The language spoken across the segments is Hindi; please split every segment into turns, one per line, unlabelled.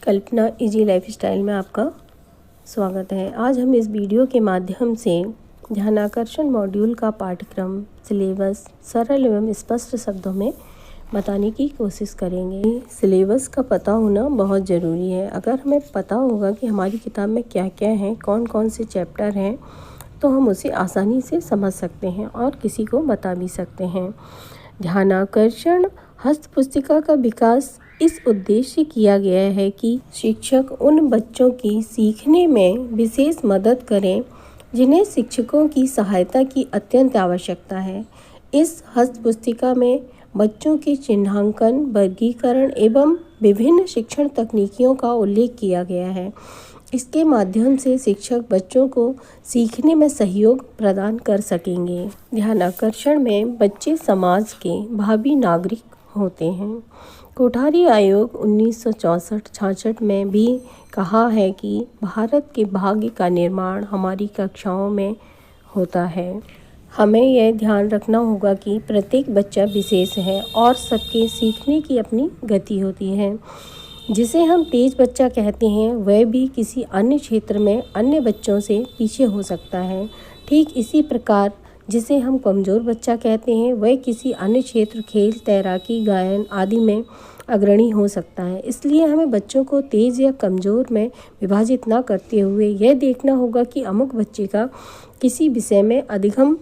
कल्पना इजी लाइफस्टाइल में आपका स्वागत है। आज हम इस वीडियो के माध्यम से ध्यानाकर्षण मॉड्यूल का पाठ्यक्रम सिलेबस सरल एवं स्पष्ट शब्दों में बताने की कोशिश करेंगे। सिलेबस का पता होना बहुत ज़रूरी है। अगर हमें पता होगा कि हमारी किताब में क्या क्या है, कौन कौन से चैप्टर हैं, तो हम उसे आसानी से समझ सकते हैं और किसी को बता भी सकते हैं। ध्यानाकर्षण हस्त पुस्तिका का विकास इस उद्देश्य से किया गया है कि शिक्षक उन बच्चों की सीखने में विशेष मदद करें जिन्हें शिक्षकों की सहायता की अत्यंत आवश्यकता है। इस हस्त पुस्तिका में बच्चों के चिन्हांकन, वर्गीकरण एवं विभिन्न शिक्षण तकनीकियों का उल्लेख किया गया है। इसके माध्यम से शिक्षक बच्चों को सीखने में सहयोग प्रदान कर सकेंगे। ध्यानाकर्षण में बच्चे समाज के भावी नागरिक होते हैं। कोठारी आयोग 1964-66 में भी कहा है कि भारत के भाग्य का निर्माण हमारी कक्षाओं में होता है। हमें यह ध्यान रखना होगा कि प्रत्येक बच्चा विशेष है और सबके सीखने की अपनी गति होती है। जिसे हम तेज बच्चा कहते हैं, वह भी किसी अन्य क्षेत्र में अन्य बच्चों से पीछे हो सकता है। ठीक इसी प्रकार जिसे हम कमज़ोर बच्चा कहते हैं, वह किसी अन्य क्षेत्र खेल, तैराकी, गायन आदि में अग्रणी हो सकता है। इसलिए हमें बच्चों को तेज या कमज़ोर में विभाजित न करते हुए यह देखना होगा कि अमुक बच्चे का किसी विषय में अधिगम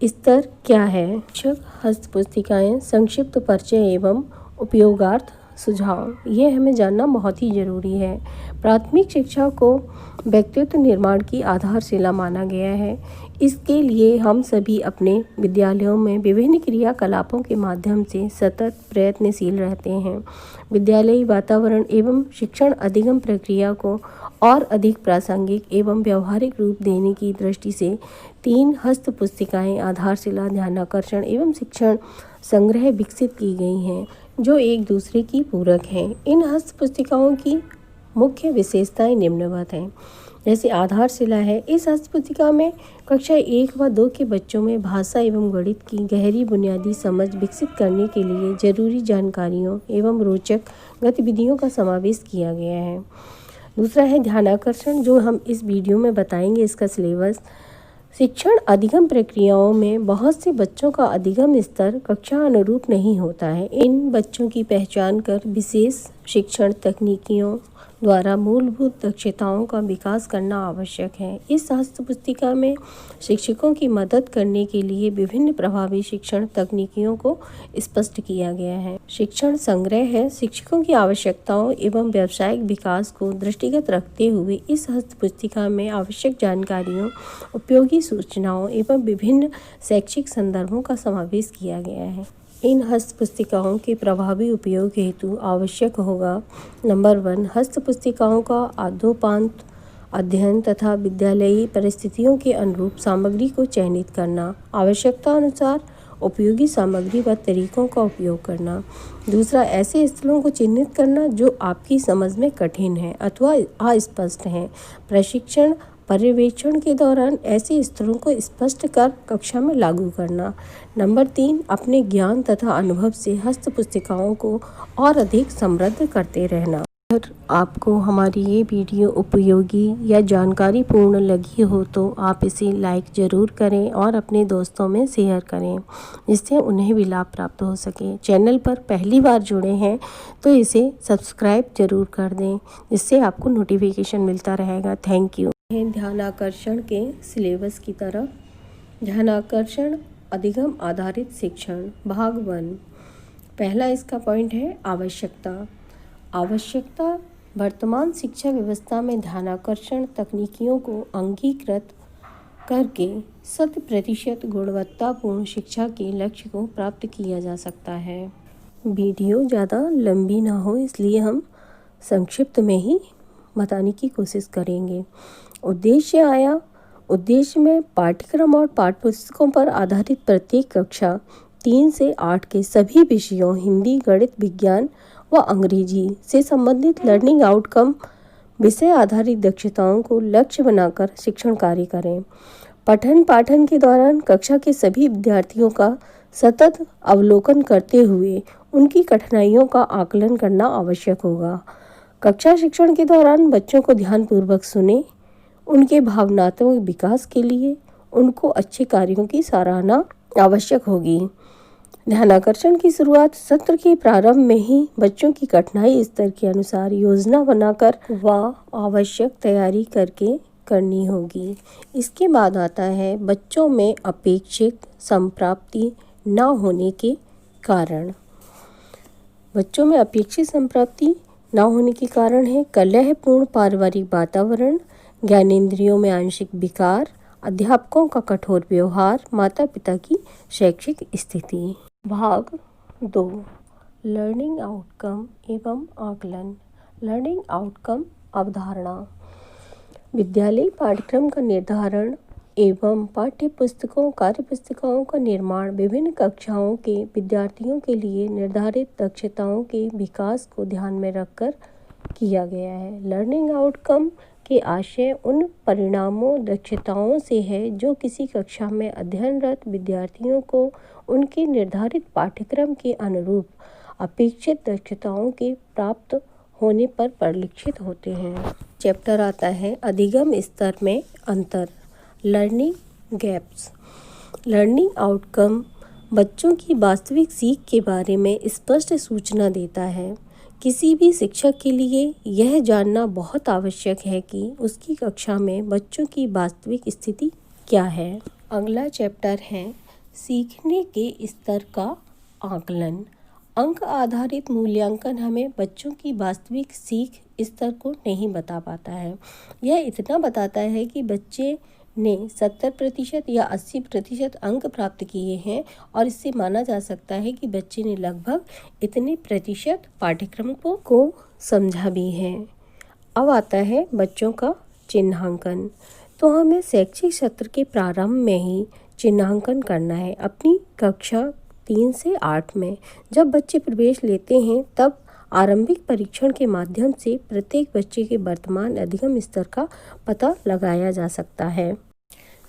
स्तर क्या है। शिक्षक हस्त पुस्तिकाएँ, संक्षिप्त परिचय एवं उपयोगार्थ सुझाव, ये हमें जानना बहुत ही ज़रूरी है। प्राथमिक शिक्षा को व्यक्तित्व निर्माण की आधारशिला माना गया है। इसके लिए हम सभी अपने विद्यालयों में विभिन्न क्रियाकलापों के माध्यम से सतत प्रयत्नशील रहते हैं। विद्यालयी वातावरण एवं शिक्षण अधिगम प्रक्रिया को और अधिक प्रासंगिक एवं व्यवहारिक रूप देने की दृष्टि से 3 हस्त पुस्तिकाएँ आधारशिला, ध्यानाकर्षण एवं शिक्षण संग्रह विकसित की गई हैं, जो एक दूसरे की पूरक हैं। इन हस्त पुस्तिकाओं की मुख्य विशेषताएं निम्नवत हैं। जैसे आधारशिला है, इस हस्त पुस्तिका में कक्षा 1 व 2 के बच्चों में भाषा एवं गणित की गहरी बुनियादी समझ विकसित करने के लिए जरूरी जानकारियों एवं रोचक गतिविधियों का समावेश किया गया है। दूसरा है ध्यानाकर्षण, जो हम इस वीडियो में बताएंगे। इसका सिलेबस शिक्षण अधिगम प्रक्रियाओं में बहुत से बच्चों का अधिगम स्तर कक्षा अनुरूप नहीं होता है। इन बच्चों की पहचान कर विशेष शिक्षण तकनीकियों द्वारा मूलभूत दक्षताओं का विकास करना आवश्यक है। इस हस्त पुस्तिका में शिक्षकों की मदद करने के लिए विभिन्न प्रभावी शिक्षण तकनीकियों को स्पष्ट किया गया है। शिक्षण संग्रह है, शिक्षकों की आवश्यकताओं एवं व्यावसायिक विकास को दृष्टिगत रखते हुए इस हस्त पुस्तिका में आवश्यक जानकारियों, उपयोगी सूचनाओं एवं विभिन्न शैक्षिक संदर्भों का समावेश किया गया है। इन हस्त पुस्तिकाओं के प्रभावी उपयोग हेतु आवश्यक होगा: नंबर 1, हस्त पुस्तिकाओं का आदोपांत अध्ययन तथा विद्यालयी परिस्थितियों के अनुरूप सामग्री को चयनित करना, आवश्यकता अनुसार उपयोगी सामग्री व तरीकों का उपयोग करना। दूसरा, ऐसे स्थलों को चिन्हित करना जो आपकी समझ में कठिन है अथवा अस्पष्ट हैं। प्रशिक्षण पर्यवेक्षण के दौरान ऐसे स्थलों को स्पष्ट कर कक्षा में लागू करना। नंबर 3, अपने ज्ञान तथा अनुभव से हस्त पुस्तिकाओं को और अधिक समृद्ध करते रहना। अगर आपको हमारी ये वीडियो उपयोगी या जानकारी पूर्ण लगी हो तो आप इसे लाइक ज़रूर करें और अपने दोस्तों में शेयर करें, जिससे उन्हें भी लाभ प्राप्त हो सके। चैनल पर पहली बार जुड़े हैं तो इसे सब्सक्राइब ज़रूर कर दें, जिससे आपको नोटिफिकेशन मिलता रहेगा। Thank you. ध्यानाकर्षण के सिलेबस की तरफ। ध्यानाकर्षण अधिगम आधारित शिक्षण भाग 1। पहला इसका पॉइंट है आवश्यकता। वर्तमान शिक्षा व्यवस्था में ध्यानाकर्षण तकनीकियों को अंगीकृत करके 100% गुणवत्तापूर्ण शिक्षा के लक्ष्य को प्राप्त किया जा सकता है। वीडियो ज़्यादा लंबी ना हो, इसलिए हम संक्षिप्त में ही बताने की कोशिश करेंगे। उद्देश्य में पाठ्यक्रम और पाठ्यपुस्तकों पर आधारित प्रत्येक कक्षा 3 से 8 के सभी विषयों हिंदी, गणित, विज्ञान व अंग्रेजी से संबंधित लर्निंग आउटकम विषय आधारित दक्षताओं को लक्ष्य बनाकर शिक्षण कार्य करें। पठन पाठन के दौरान कक्षा के सभी विद्यार्थियों का सतत अवलोकन करते हुए उनकी कठिनाइयों का आकलन करना आवश्यक होगा। कक्षा शिक्षण के दौरान बच्चों को ध्यानपूर्वक सुने, उनके भावनात्मक विकास के लिए उनको अच्छे कार्यों की सराहना आवश्यक होगी। ध्यानाकर्षण की शुरुआत सत्र के प्रारंभ में ही बच्चों की कठिनाई स्तर के अनुसार योजना बनाकर व आवश्यक तैयारी करके करनी होगी। इसके बाद आता है बच्चों में अपेक्षित संप्राप्ति न होने के कारण। बच्चों में अपेक्षित संप्राप्ति न होने के कारण है कलहपूर्ण पारिवारिक वातावरण, ज्ञानेंद्रियों में आंशिक विकार, अध्यापकों का कठोर व्यवहार, माता पिता की शैक्षिक स्थिति। भाग 2 लर्निंग आउटकम एवं आकलन। लर्निंग आउटकम अवधारणा। विद्यालय पाठ्यक्रम का निर्धारण एवं पाठ्य पुस्तकों कार्य पुस्तिकाओं का निर्माण विभिन्न कक्षाओं के विद्यार्थियों के लिए निर्धारित दक्षताओं के विकास को ध्यान में रखकर किया गया है। लर्निंग आउटकम के आशय उन परिणामों दक्षताओं से है जो किसी कक्षा में अध्ययनरत विद्यार्थियों को उनके निर्धारित पाठ्यक्रम के अनुरूप अपेक्षित दक्षताओं के प्राप्त होने पर परिलक्षित होते हैं। चैप्टर आता है अधिगम स्तर में अंतर, लर्निंग गैप्स। लर्निंग आउटकम बच्चों की वास्तविक सीख के बारे में स्पष्ट सूचना देता है। किसी भी शिक्षक के लिए यह जानना बहुत आवश्यक है कि उसकी कक्षा में बच्चों की वास्तविक स्थिति क्या है। अगला चैप्टर है सीखने के स्तर का आकलन। अंक आधारित मूल्यांकन हमें बच्चों की वास्तविक सीख स्तर को नहीं बता पाता है। यह इतना बताता है कि बच्चे ने 70% या 80% अंक प्राप्त किए हैं और इससे माना जा सकता है कि बच्चे ने लगभग इतने प्रतिशत पाठ्यक्रम को समझा भी है। अब आता है बच्चों का चिन्हांकन। तो हमें शैक्षिक सत्र के प्रारंभ में ही चिन्हांकन करना है। अपनी कक्षा 3 से 8 में जब बच्चे प्रवेश लेते हैं तब आरंभिक परीक्षण के माध्यम से प्रत्येक बच्चे के वर्तमान अधिगम स्तर का पता लगाया जा सकता है।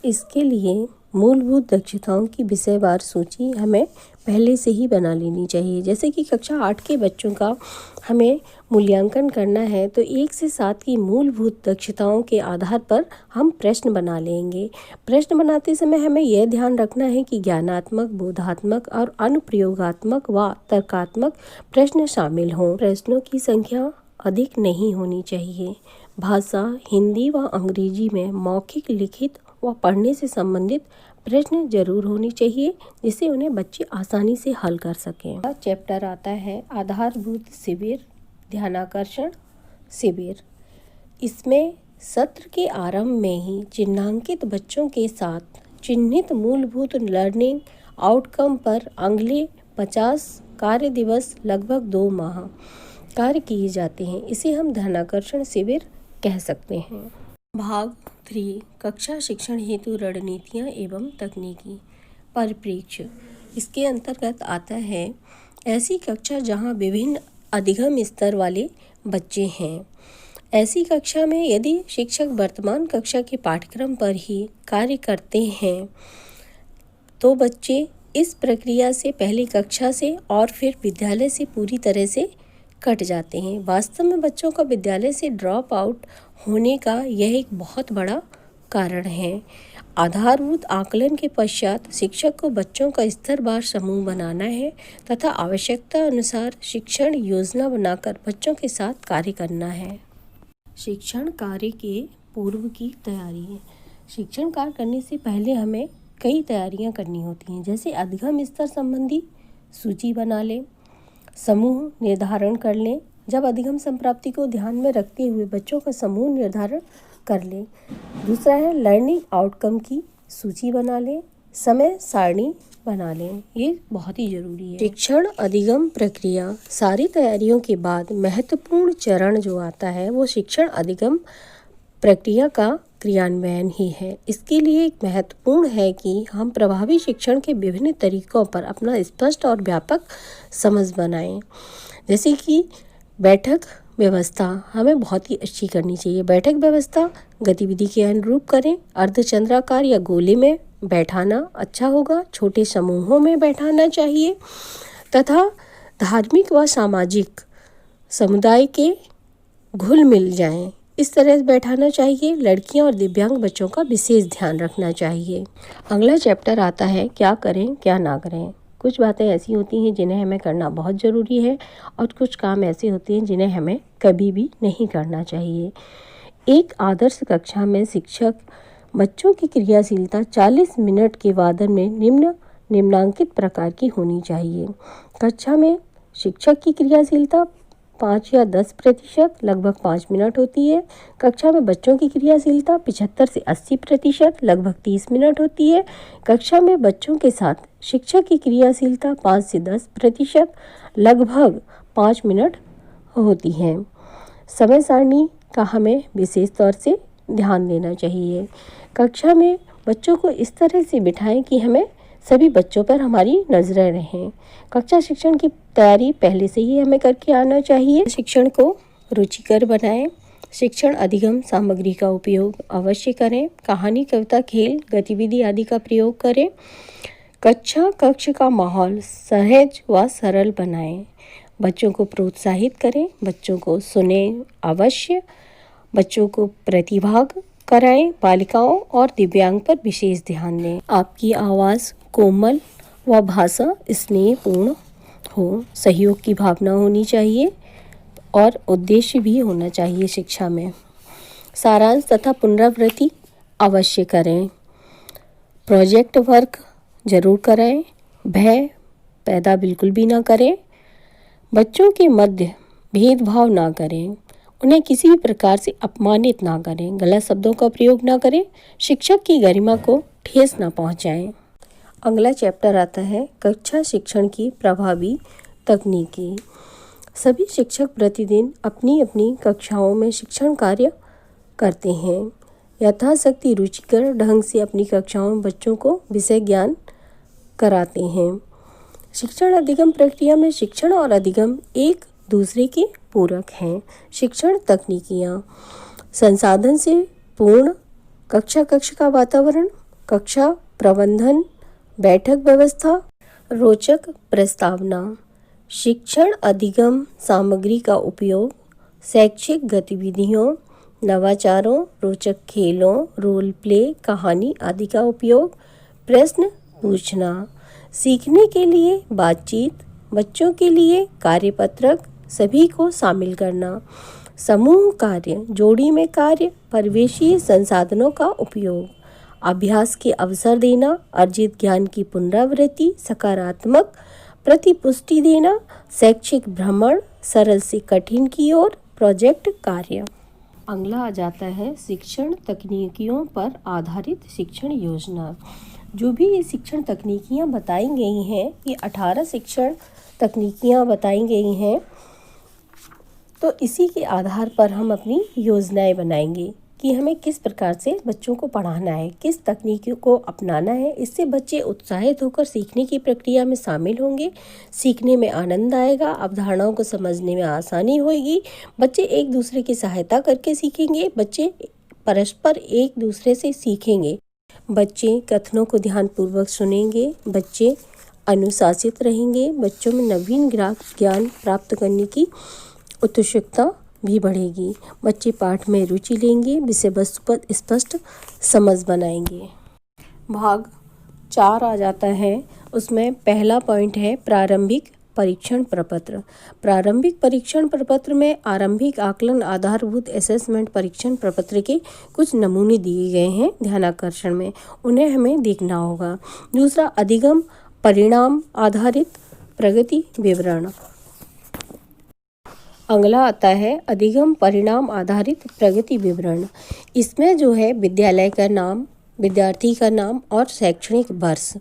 इसके लिए मूलभूत दक्षताओं की विषयवार सूची हमें पहले से ही बना लेनी चाहिए। जैसे कि कक्षा 8 के बच्चों का हमें मूल्यांकन करना है तो 1 से 7 की मूलभूत दक्षताओं के आधार पर हम प्रश्न बना लेंगे। प्रश्न बनाते समय हमें यह ध्यान रखना है कि ज्ञानात्मक, बोधात्मक और अनुप्रयोगात्मक व तर्कात्मक प्रश्न शामिल हों। प्रश्नों की संख्या अधिक नहीं होनी चाहिए। भाषा हिंदी व अंग्रेजी में मौखिक, लिखित व पढ़ने से संबंधित प्रश्न जरूर होने चाहिए जिससे उन्हें बच्चे आसानी से हल कर सकें। चैप्टर आता है आधारभूत शिविर, ध्यानाकर्षण शिविर। इसमें सत्र के आरंभ में ही चिन्हांकित बच्चों के साथ चिन्हित मूलभूत लर्निंग आउटकम पर अगले 50 कार्य दिवस लगभग 2 माह कार्य किए जाते हैं। इसे हम ध्यानाकर्षण शिविर कह सकते हैं। भाग 3 कक्षा शिक्षण हेतु रणनीतियाँ एवं तकनीकी परिप्रेक्ष्य। इसके अंतर्गत आता है ऐसी कक्षा जहाँ विभिन्न अधिगम स्तर वाले बच्चे हैं। ऐसी कक्षा में यदि शिक्षक वर्तमान कक्षा के पाठ्यक्रम पर ही कार्य करते हैं तो बच्चे इस प्रक्रिया से पहली कक्षा से और फिर विद्यालय से पूरी तरह से कट जाते हैं। वास्तव में बच्चों का विद्यालय से ड्रॉप आउट होने का यह एक बहुत बड़ा कारण है। आधारभूत आकलन के पश्चात शिक्षक को बच्चों का स्तरवार समूह बनाना है तथा आवश्यकता अनुसार शिक्षण योजना बनाकर बच्चों के साथ कार्य करना है। शिक्षण कार्य के पूर्व की तैयारी। शिक्षण कार्य करने से पहले हमें कई तैयारियां करनी होती हैं। जैसे अधिगम स्तर संबंधी सूची बना लें, समूह निर्धारण कर लें। जब अधिगम संप्राप्ति को ध्यान में रखते हुए बच्चों का समूह निर्धारण कर लें। दूसरा है लर्निंग आउटकम की सूची बना लें, समय सारणी बना लें। ये बहुत ही जरूरी है। शिक्षण अधिगम प्रक्रिया सारी तैयारियों के बाद महत्वपूर्ण चरण जो आता है वो शिक्षण अधिगम प्रक्रिया का क्रियान्वयन ही है। इसके लिए एक महत्वपूर्ण है कि हम प्रभावी शिक्षण के विभिन्न तरीकों पर अपना स्पष्ट और व्यापक समझ बनाएं। जैसे कि बैठक व्यवस्था हमें बहुत ही अच्छी करनी चाहिए। बैठक व्यवस्था गतिविधि के अनुरूप करें। अर्धचंद्राकार या गोले में बैठाना अच्छा होगा। छोटे समूहों में बैठाना चाहिए तथा धार्मिक व सामाजिक समुदाय के घुल मिल जाएं, इस तरह से बैठाना चाहिए। लड़कियां और दिव्यांग बच्चों का विशेष ध्यान रखना चाहिए। अगला चैप्टर आता है क्या करें क्या ना करें। कुछ बातें ऐसी होती हैं जिन्हें हमें करना बहुत ज़रूरी है और कुछ काम ऐसे होते हैं जिन्हें हमें कभी भी नहीं करना चाहिए। एक आदर्श कक्षा में शिक्षक बच्चों की क्रियाशीलता 40 मिनट के वादन में निम्नांकित प्रकार की होनी चाहिए। कक्षा में शिक्षक की क्रियाशीलता 5 या 10% लगभग 5 मिनट होती है। कक्षा में बच्चों की क्रियाशीलता 75 से 80% लगभग 30 मिनट होती है। कक्षा में बच्चों के साथ शिक्षक की क्रियाशीलता 5 से 10% लगभग 5 मिनट होती है। समय सारणी का हमें विशेष तौर से ध्यान देना चाहिए। कक्षा में बच्चों को इस तरह से बिठाएं कि हमें सभी बच्चों पर हमारी नजरें रहें। कक्षा शिक्षण की तैयारी पहले से ही हमें करके आना चाहिए। शिक्षण को रुचिकर बनाएं। शिक्षण अधिगम सामग्री का उपयोग अवश्य करें। कहानी, कविता, खेल, गतिविधि आदि का प्रयोग करें। कक्ष का माहौल सहज व सरल बनाएं। बच्चों को प्रोत्साहित करें। बच्चों को सुने अवश्य। बच्चों को प्रतिभाग कराएं। बालिकाओं और दिव्यांग पर विशेष ध्यान दें। आपकी आवाज़ कोमल व भाषा स्नेहपूर्ण हो। सहयोग की भावना होनी चाहिए और उद्देश्य भी होना चाहिए शिक्षा में। सारांश तथा पुनरावृत्ति अवश्य करें। प्रोजेक्ट वर्क जरूर कराएं। भय पैदा बिल्कुल भी ना करें। बच्चों के मध्य भेदभाव ना करें। उन्हें किसी भी प्रकार से अपमानित ना करें। गलत शब्दों का प्रयोग ना करें। शिक्षक की गरिमा को ठेस ना पहुंचाएं। अगला चैप्टर आता है कक्षा शिक्षण की प्रभावी तकनीकी। सभी शिक्षक प्रतिदिन अपनी अपनी कक्षाओं में शिक्षण कार्य करते हैं। यथाशक्ति रुचिकर ढंग से अपनी कक्षाओं में बच्चों को विषय ज्ञान कराते हैं। शिक्षण अधिगम प्रक्रिया में शिक्षण और अधिगम एक दूसरे के पूरक हैं। शिक्षण तकनीकियाँ संसाधन से पूर्ण कक्ष का वातावरण, कक्षा प्रबंधन, बैठक व्यवस्था, रोचक प्रस्तावना, शिक्षण अधिगम सामग्री का उपयोग, शैक्षिक गतिविधियों, नवाचारों, रोचक खेलों, रोल प्ले, कहानी आदि का उपयोग, प्रश्न पूछना, सीखने के लिए बातचीत, बच्चों के लिए कार्यपत्रक, सभी को शामिल करना, समूह कार्य, जोड़ी में कार्य, परिवेशीय संसाधनों का उपयोग, अभ्यास के अवसर देना, अर्जित ज्ञान की पुनरावृत्ति, सकारात्मक प्रतिपुष्टि देना, शैक्षिक भ्रमण, सरल से कठिन की ओर, प्रोजेक्ट कार्य। अगला आ जाता है शिक्षण तकनीकियों पर आधारित शिक्षण योजना। जो भी ये शिक्षण तकनीकियाँ बताई गई हैं, ये 18 शिक्षण तकनीकियाँ बताई गई हैं। तो इसी के आधार पर हम अपनी योजनाएं बनाएंगे कि हमें किस प्रकार से बच्चों को पढ़ाना है, किस तकनीकी को अपनाना है। इससे बच्चे उत्साहित होकर सीखने की प्रक्रिया में शामिल होंगे। सीखने में आनंद आएगा, अवधारणाओं को समझने में आसानी होगी। बच्चे एक दूसरे की सहायता करके सीखेंगे। बच्चे परस्पर एक दूसरे से सीखेंगे। बच्चे कथनों को ध्यानपूर्वक सुनेंगे। बच्चे अनुशासित रहेंगे। बच्चों में नवीन ज्ञान प्राप्त करने की उत्सुकता भी बढ़ेगी। बच्चे पाठ में रुचि लेंगे। विषय वस्तु पर स्पष्ट समझ बनाएंगे। भाग 4 आ जाता है। उसमें पहला पॉइंट है प्रारंभिक परीक्षण प्रपत्र। प्रारंभिक परीक्षण प्रपत्र में आरंभिक आकलन आधारभूत असेसमेंट परीक्षण प्रपत्र के कुछ नमूने दिए गए हैं ध्यानाकर्षण में, उन्हें हमें देखना होगा। दूसरा अधिगम परिणाम आधारित प्रगति विवरण। अगला आता है अधिगम परिणाम आधारित प्रगति विवरण। इसमें जो है विद्यालय का नाम, विद्यार्थी का नाम और शैक्षणिक वर्ष।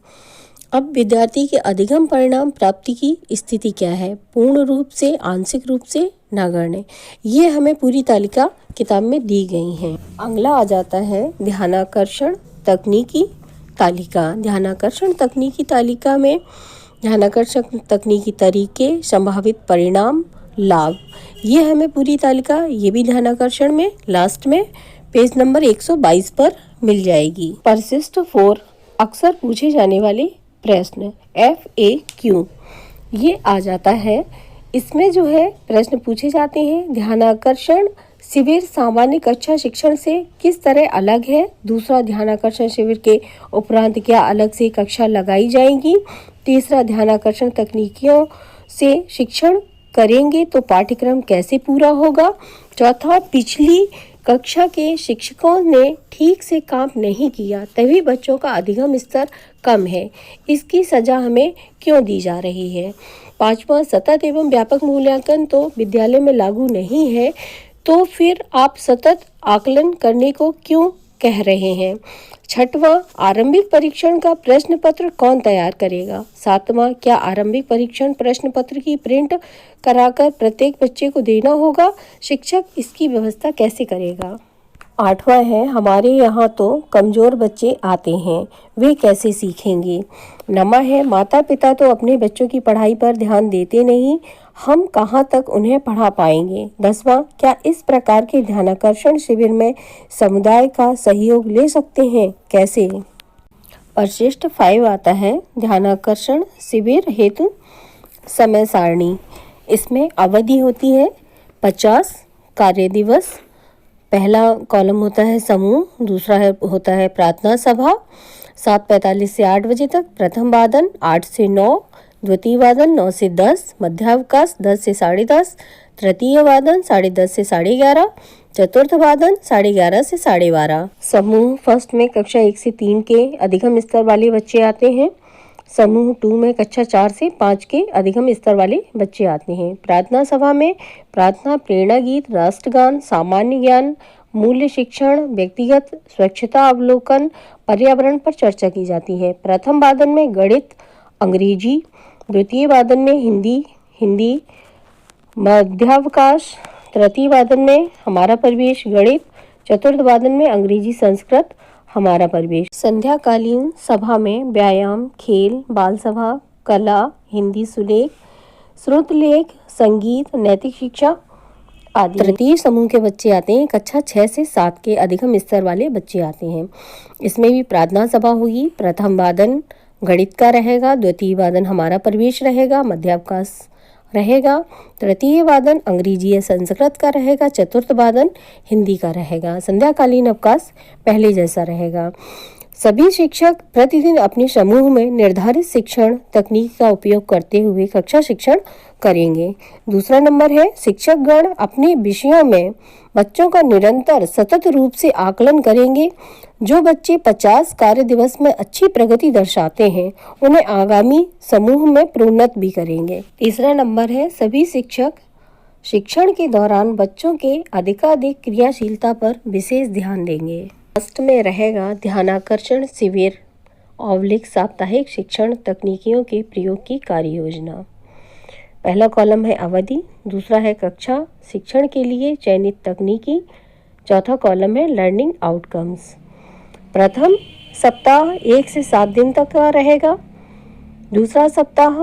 अब विद्यार्थी के अधिगम परिणाम प्राप्ति की स्थिति क्या है, पूर्ण रूप से, आंशिक रूप से, नगण्य, ये हमें पूरी तालिका किताब में दी गई है। अगला आ जाता है ध्यानाकर्षण तकनीकी तालिका। ध्यानाकर्षण तकनीकी तालिका में ध्यानाकर्षण तकनीकी तरीके, संभावित परिणाम, लाभ, ये हमें पूरी तालिका, ये भी ध्यानाकर्षण में लास्ट में पेज नंबर 122 पर मिल जाएगी। परिशिष्ट 4 अक्सर पूछे जाने वाले प्रश्न FAQ ये आ जाता है। इसमें जो है प्रश्न पूछे जाते हैं। ध्यानाकर्षण शिविर सामान्य कक्षा शिक्षण से किस तरह अलग है? दूसरा, ध्यानाकर्षण शिविर के उपरांत क्या अलग से कक्षा लगाई जाएगी? तीसरा, ध्यानाकर्षण तकनीकियों से शिक्षण करेंगे तो पाठ्यक्रम कैसे पूरा होगा? चौथा, पिछली कक्षा के शिक्षकों ने ठीक से काम नहीं किया तभी बच्चों का अधिगम स्तर कम है, इसकी सजा हमें क्यों दी जा रही है? पांचवा, सतत एवं व्यापक मूल्यांकन तो विद्यालय में लागू नहीं है, तो फिर आप सतत आकलन करने को क्यों कह रहे हैं? छठवां, आरंभिक परीक्षण का प्रश्न पत्र कौन तैयार करेगा? सातवां, क्या आरंभिक परीक्षण प्रश्न पत्र की प्रिंट कराकर प्रत्येक बच्चे को देना होगा? शिक्षक इसकी व्यवस्था कैसे करेगा? आठवां है, हमारे यहाँ तो कमज़ोर बच्चे आते हैं, वे कैसे सीखेंगे? नवा है, माता पिता तो अपने बच्चों की पढ़ाई पर ध्यान देते नहीं, हम कहाँ तक उन्हें पढ़ा पाएंगे? 10वां, क्या इस प्रकार के ध्यानाकर्षण शिविर में समुदाय का सहयोग ले सकते हैं? कैसे? परिशिष्ट 5 आता है, ध्यानाकर्षण शिविर हेतु समय सारणी। इसमें अवधि होती है 50 कार्य दिवस। पहला कॉलम होता है समूह, दूसरा होता है प्रार्थना सभा 7:45 से 8 बजे तक, प्रथम वादन 8 से 9, द्वितीय वादन 9 से 10, मध्यावकाश 10 से 10:30, तृतीय वादन 10:30 से 11:30, चतुर्थ वादन 11:30 से 12:30। समूह फर्स्ट में कक्षा 1 से 3 के अधिगम स्तर वाले बच्चे आते हैं। समूह 2 में कक्षा 4 से 5 के अधिगम स्तर वाले बच्चे आते हैं। प्रार्थना सभा में प्रार्थना, प्रेरणा गीत, राष्ट्रगान, सामान्य ज्ञान, मूल्य शिक्षण, व्यक्तिगत स्वच्छता अवलोकन, पर्यावरण पर चर्चा की जाती है। प्रथम वादन में गणित, अंग्रेजी, द्वितीय वादन में हिंदी, मध्यावकाश, तृतीय वादन में हमारा परिवेश गणित, चतुर्थ वादन में अंग्रेजी संस्कृत हमारा परिवेश। संध्याकालीन सभा में व्यायाम, खेल, बाल सभा, कला, हिंदी सुलेख, श्रुतलेख, संगीत, नैतिक शिक्षा आदि। तृतीय समूह के बच्चे आते हैं, कक्षा 6 से 7 के अधिगम स्तर वाले बच्चे आते हैं। इसमें भी प्रार्थना सभा होगी। प्रथम वादन गणित का रहेगा, द्वितीय वादन हमारा परिवेश रहेगा, मध्यावकाश रहेगा, तृतीय वादन अंग्रेजी या संस्कृत का रहेगा, चतुर्थ वादन हिंदी का रहेगा। संध्याकालीन अवकाश पहले जैसा रहेगा। सभी शिक्षक प्रतिदिन अपने समूह में निर्धारित शिक्षण तकनीक का उपयोग करते हुए कक्षा शिक्षण करेंगे। दूसरा नंबर है, शिक्षक गण अपने विषयों में बच्चों का निरंतर सतत रूप से आकलन करेंगे। जो बच्चे 50 कार्य दिवस में अच्छी प्रगति दर्शाते हैं उन्हें आगामी समूह में प्रोन्नत भी करेंगे। तीसरा नंबर है, सभी शिक्षक शिक्षण के दौरान बच्चों के अधिकाधिक क्रियाशीलता पर विशेष ध्यान देंगे। फर्स्ट में रहेगा ध्यानाकर्षण शिविर / साप्ताहिक शिक्षण तकनीकियों के प्रयोग की कार्य योजना। पहला कॉलम है अवधि, दूसरा है कक्षा शिक्षण के लिए चयनित तकनीकी, चौथा कॉलम है लर्निंग आउटकम्स। प्रथम सप्ताह 1 से 7 दिन तक का रहेगा, दूसरा सप्ताह,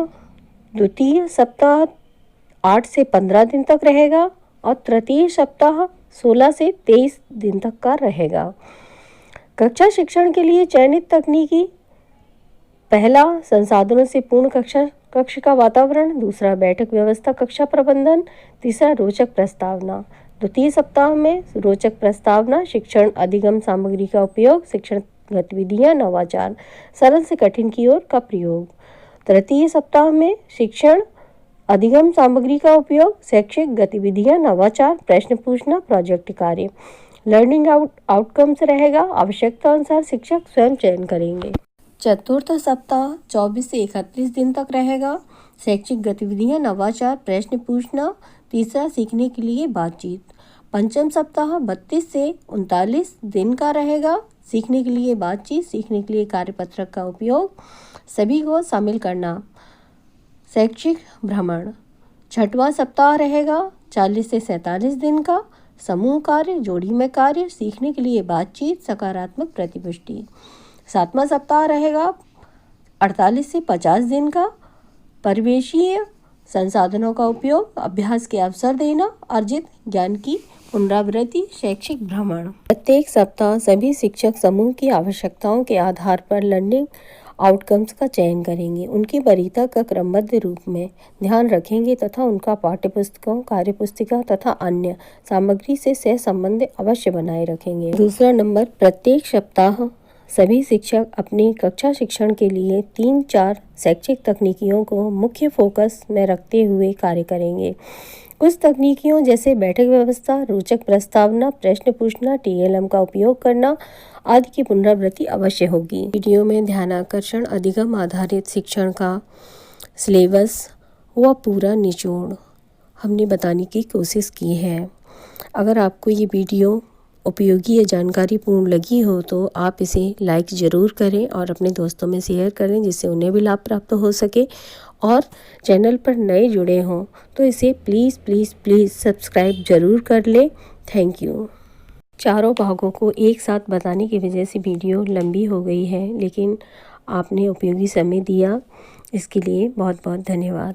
द्वितीय सप्ताह 8 से 15 दिन तक रहेगा और तृतीय सप्ताह 16 से 23 दिन तक का रहेगा। कक्षा शिक्षण के लिए चयनित तकनीकी, पहला संसाधनों से पूर्ण कक्ष का वातावरण, दूसरा बैठक व्यवस्था कक्षा प्रबंधन, तीसरा रोचक प्रस्तावना। द्वितीय सप्ताह में रोचक प्रस्तावना, शिक्षण अधिगम सामग्री का उपयोग, शिक्षण गतिविधियां, नवाचार, सरल से कठिन की ओर का प्रयोग। तृतीय सप्ताह में शिक्षण अधिगम सामग्री का उपयोग, शैक्षिक गतिविधियां, नवाचार, प्रश्न पूछना, प्रोजेक्ट कार्य। लर्निंग आउटकम्स रहेगा, आवश्यकता अनुसार शिक्षक स्वयं चयन करेंगे। चतुर्थ सप्ताह 24 से 31 दिन तक रहेगा, शैक्षिक गतिविधियां, नवाचार, प्रश्न पूछना, तीसरा सीखने के लिए बातचीत। पंचम सप्ताह 32 से 39 दिन का रहेगा, सीखने के लिए बातचीत, सीखने के लिए कार्यपत्रक का उपयोग, सभी को शामिल करना, शैक्षिक भ्रमण। छठवां सप्ताह रहेगा 40 से 47 दिन का, समूह कार्य, जोड़ी में कार्य, सीखने के लिए बातचीत, सकारात्मक प्रतिपुष्टि। सातवां सप्ताह रहेगा 48 से 50 दिन का, परिवेशीय संसाधनों का उपयोग, अभ्यास के अवसर देना, अर्जित ज्ञान की पुनरावृत्ति, शैक्षिक भ्रमण। प्रत्येक सप्ताह सभी शिक्षक समूह की आवश्यकताओं के आधार पर लर्निंग आउटकम्स का चयन करेंगे, उनकी वरीयता का क्रमबद्ध रूप में ध्यान रखेंगे तथा उनका पाठ्यपुस्तकों, कार्यपुस्तिका तथा अन्य सामग्री से सह संबंध अवश्य बनाए रखेंगे। दूसरा नंबर, प्रत्येक सप्ताह सभी शिक्षक अपनी कक्षा शिक्षण के लिए 3-4 शैक्षिक तकनीकियों को मुख्य फोकस में रखते हुए कार्य करेंगे। कुछ तकनीकियों जैसे बैठक व्यवस्था, रोचक प्रस्तावना, प्रश्न पूछना, TLM का उपयोग करना आदि की पुनरावृत्ति अवश्य होगी। वीडियो में ध्यानाकर्षण अधिगम आधारित शिक्षण का सिलेबस व पूरा निचोड़ हमने बताने की कोशिश की है। अगर आपको ये वीडियो उपयोगी या जानकारीपूर्ण लगी हो तो आप इसे लाइक ज़रूर करें और अपने दोस्तों में शेयर करें, जिससे उन्हें भी लाभ प्राप्त हो सके। और चैनल पर नए जुड़े हों तो इसे प्लीज़ सब्सक्राइब ज़रूर कर लें। Thank you. चारों भागों को एक साथ बताने की वजह से वीडियो लंबी हो गई है, लेकिन आपने उपयोगी समय दिया, इसके लिए बहुत बहुत धन्यवाद।